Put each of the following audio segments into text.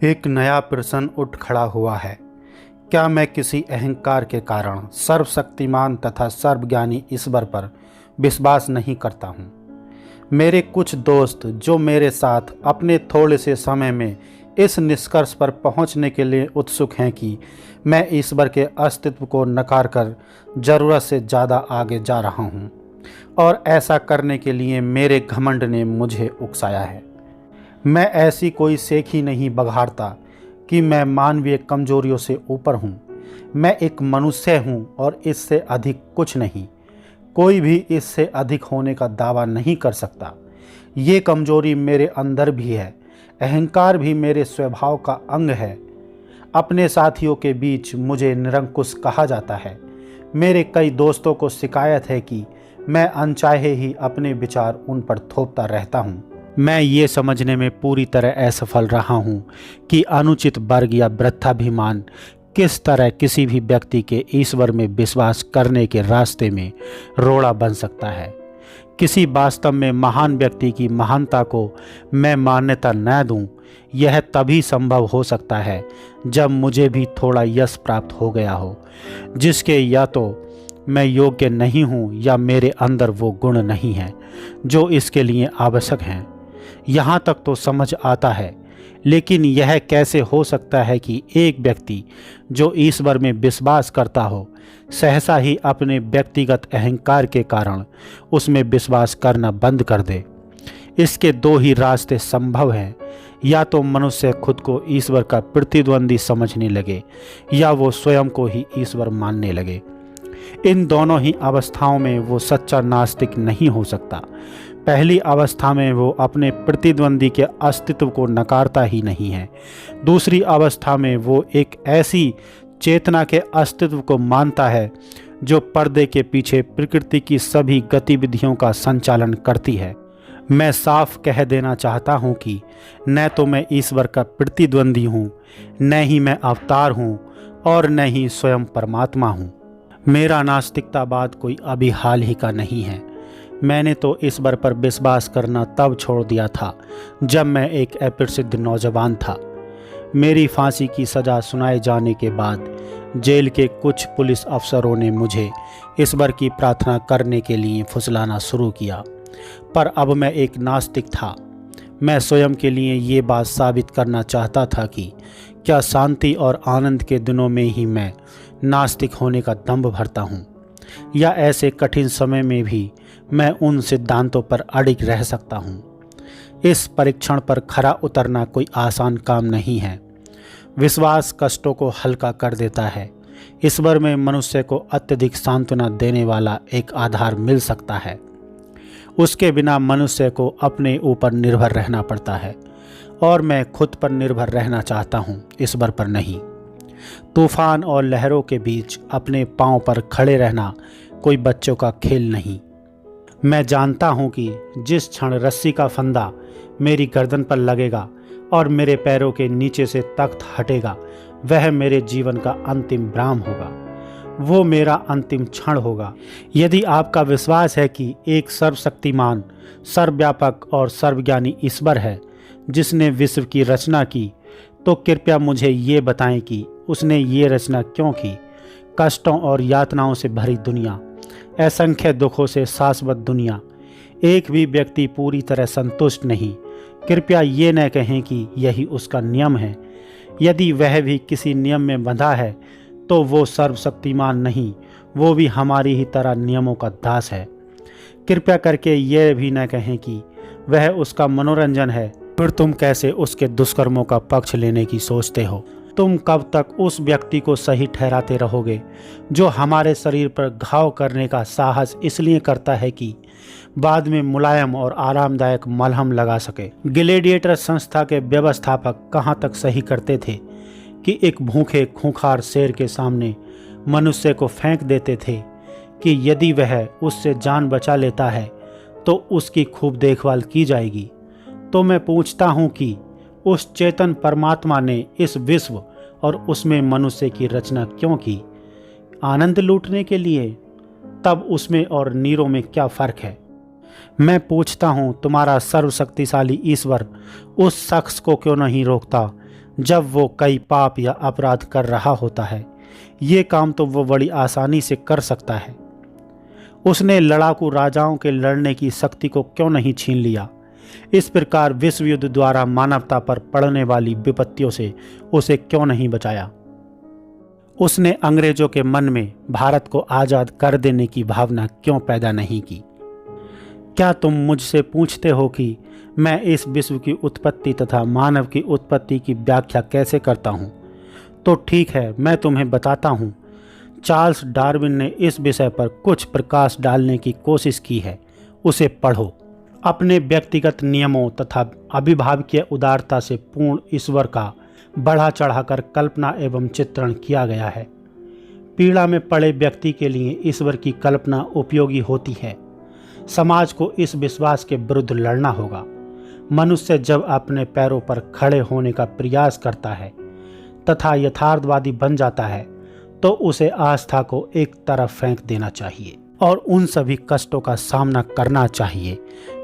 एक नया प्रश्न उठ खड़ा हुआ है। क्या मैं किसी अहंकार के कारण सर्वशक्तिमान तथा सर्वज्ञानी ईश्वर पर विश्वास नहीं करता हूँ? मेरे कुछ दोस्त जो मेरे साथ अपने थोड़े से समय में इस निष्कर्ष पर पहुँचने के लिए उत्सुक हैं कि मैं ईश्वर के अस्तित्व को नकार कर ज़रूरत से ज़्यादा आगे जा रहा हूँ, और ऐसा करने के लिए मेरे घमंड ने मुझे उकसाया है। मैं ऐसी कोई सेखी नहीं बघाड़ता कि मैं मानवीय कमजोरियों से ऊपर हूँ। मैं एक मनुष्य हूँ और इससे अधिक कुछ नहीं। कोई भी इससे अधिक होने का दावा नहीं कर सकता। ये कमजोरी मेरे अंदर भी है। अहंकार भी मेरे स्वभाव का अंग है। अपने साथियों के बीच मुझे निरंकुश कहा जाता है। मेरे कई दोस्तों को शिकायत है कि मैं अनचाहे ही अपने विचार उन पर थोपता रहता हूँ। मैं ये समझने में पूरी तरह असफल रहा हूँ कि अनुचित वर्ग या वृद्धाभिमान किस तरह किसी भी व्यक्ति के ईश्वर में विश्वास करने के रास्ते में रोड़ा बन सकता है। किसी वास्तव में महान व्यक्ति की महानता को मैं मान्यता न दूं, यह तभी संभव हो सकता है जब मुझे भी थोड़ा यश प्राप्त हो गया हो, जिसके या तो मैं योग्य नहीं हूँ या मेरे अंदर वो गुण नहीं हैं जो इसके लिए आवश्यक हैं। यहाँ तक तो समझ आता है, लेकिन यह कैसे हो सकता है कि एक व्यक्ति जो ईश्वर में विश्वास करता हो सहसा ही अपने व्यक्तिगत अहंकार के कारण उसमें विश्वास करना बंद कर दे? इसके दो ही रास्ते संभव हैं। या तो मनुष्य खुद को ईश्वर का प्रतिद्वंदी समझने लगे या वो स्वयं को ही ईश्वर मानने लगे। इन दोनों ही अवस्थाओं में वो सच्चा नास्तिक नहीं हो सकता। पहली अवस्था में वो अपने प्रतिद्वंदी के अस्तित्व को नकारता ही नहीं है। दूसरी अवस्था में वो एक ऐसी चेतना के अस्तित्व को मानता है जो पर्दे के पीछे प्रकृति की सभी गतिविधियों का संचालन करती है। मैं साफ कह देना चाहता हूँ कि न तो मैं ईश्वर का प्रतिद्वंदी हूँ, न ही मैं अवतार हूँ, और न ही स्वयं परमात्मा हूँ। मेरा नास्तिकतावाद कोई अभी हाल ही का नहीं है। मैंने तो ईश्वर पर विश्वास करना तब छोड़ दिया था जब मैं एक अप्रसिद्ध नौजवान था। मेरी फांसी की सज़ा सुनाए जाने के बाद जेल के कुछ पुलिस अफसरों ने मुझे ईश्वर की प्रार्थना करने के लिए फुसलाना शुरू किया, पर अब मैं एक नास्तिक था। मैं स्वयं के लिए ये बात साबित करना चाहता था कि क्या शांति और आनंद के दिनों में ही मैं नास्तिक होने का दंभ भरता हूँ, या ऐसे कठिन समय में भी मैं उन सिद्धांतों पर अडिग रह सकता हूँ। इस परीक्षण पर खरा उतरना कोई आसान काम नहीं है। विश्वास कष्टों को हल्का कर देता है। ईश्वर में मनुष्य को अत्यधिक सांत्वना देने वाला एक आधार मिल सकता है। उसके बिना मनुष्य को अपने ऊपर निर्भर रहना पड़ता है, और मैं खुद पर निर्भर रहना चाहता हूँ, ईश्वर पर नहीं। तूफान और लहरों के बीच अपने पांव पर खड़े रहना कोई बच्चों का खेल नहीं। मैं जानता हूँ कि जिस क्षण रस्सी का फंदा मेरी गर्दन पर लगेगा और मेरे पैरों के नीचे से तख्त हटेगा, वह मेरे जीवन का अंतिम विराम होगा। वो मेरा अंतिम क्षण होगा। यदि आपका विश्वास है कि एक सर्वशक्तिमान, सर्वव्यापक और सर्वज्ञानी ईश्वर है जिसने विश्व की रचना की, तो कृपया मुझे ये बताएं कि उसने ये रचना क्यों की। कष्टों और यातनाओं से भरी दुनिया, असंख्य दुखों से शाश्वत दुनिया, एक भी व्यक्ति पूरी तरह संतुष्ट नहीं। कृपया ये न कहें कि यही उसका नियम है। यदि वह भी किसी नियम में बंधा है तो वो सर्वशक्तिमान नहीं, वो भी हमारी ही तरह नियमों का दास है। कृपया करके यह भी न कहें कि वह उसका मनोरंजन है। फिर तुम कैसे उसके दुष्कर्मों का पक्ष लेने की सोचते हो? तुम कब तक उस व्यक्ति को सही ठहराते रहोगे जो हमारे शरीर पर घाव करने का साहस इसलिए करता है कि बाद में मुलायम और आरामदायक मलहम लगा सके? ग्लेडिएटर संस्था के व्यवस्थापक कहाँ तक सही करते थे कि एक भूखे खूंखार शेर के सामने मनुष्य को फेंक देते थे कि यदि वह उससे जान बचा लेता है तो उसकी खूब देखभाल की जाएगी। तो मैं पूछता हूँ कि उस चेतन परमात्मा ने इस विश्व और उसमें मनुष्य की रचना क्यों की? आनंद लूटने के लिए? तब उसमें और नीरों में क्या फ़र्क है? मैं पूछता हूँ, तुम्हारा सर्वशक्तिशाली ईश्वर उस शख्स को क्यों नहीं रोकता जब वो कई पाप या अपराध कर रहा होता है। ये काम तो वो बड़ी आसानी से कर सकता है। उसने लड़ाकू राजाओं के लड़ने की शक्ति को क्यों नहीं छीन लिया? इस प्रकार विश्व युद्ध द्वारा मानवता पर पड़ने वाली विपत्तियों से उसे क्यों नहीं बचाया? उसने अंग्रेजों के मन में भारत को आज़ाद कर देने की भावना क्यों पैदा नहीं की? क्या तुम मुझसे पूछते हो कि मैं इस विश्व की उत्पत्ति तथा मानव की उत्पत्ति की व्याख्या कैसे करता हूँ? तो ठीक है, मैं तुम्हें बताता हूँ। चार्ल्स डार्विन ने इस विषय पर कुछ प्रकाश डालने की कोशिश की है, उसे पढ़ो। अपने व्यक्तिगत नियमों तथा अभिभावकीय उदारता से पूर्ण ईश्वर का बढ़ा चढ़ाकर कल्पना एवं चित्रण किया गया है। पीड़ा में पड़े व्यक्ति के लिए ईश्वर की कल्पना उपयोगी होती है। समाज को इस विश्वास के विरुद्ध लड़ना होगा। मनुष्य जब अपने पैरों पर खड़े होने का प्रयास करता है तथा यथार्थवादी बन जाता है, तो उसे आस्था को एक तरफ फेंक देना चाहिए और उन सभी कष्टों का सामना करना चाहिए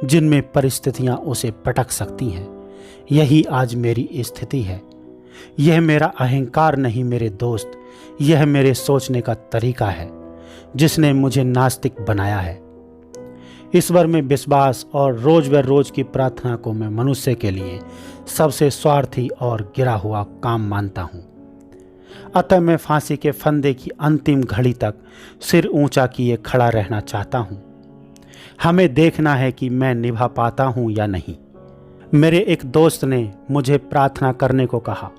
जिनमें परिस्थितियां उसे पटक सकती हैं। यही आज मेरी स्थिति है। यह मेरा अहंकार नहीं मेरे दोस्त, यह मेरे सोचने का तरीका है जिसने मुझे नास्तिक बनाया है। ईश्वर में विश्वास और रोज व रोज की प्रार्थना को मैं मनुष्य के लिए सबसे स्वार्थी और गिरा हुआ काम मानता हूँ। अतः मैं फांसी के फंदे की अंतिम घड़ी तक सिर ऊंचा किए खड़ा रहना चाहता हूँ। हमें देखना है कि मैं निभा पाता हूँ या नहीं। मेरे एक दोस्त ने मुझे प्रार्थना करने को कहा।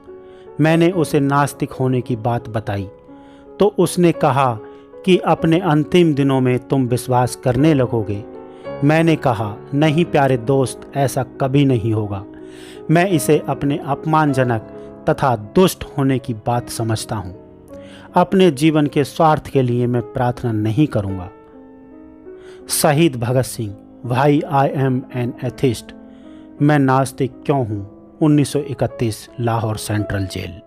मैंने उसे नास्तिक होने की बात बताई तो उसने कहा कि अपने अंतिम दिनों में तुम विश्वास करने लगोगे। मैंने कहा, नहीं प्यारे दोस्त, ऐसा कभी नहीं होगा। मैं इसे अपने अपमानजनक तथा दुष्ट होने की बात समझता हूँ। अपने जीवन के स्वार्थ के लिए मैं प्रार्थना नहीं करूँगा। शहीद भगत सिंह, भाई, आई एम एन एथिस्ट। मैं नास्तिक क्यों हूँ? 1931, लाहौर सेंट्रल जेल।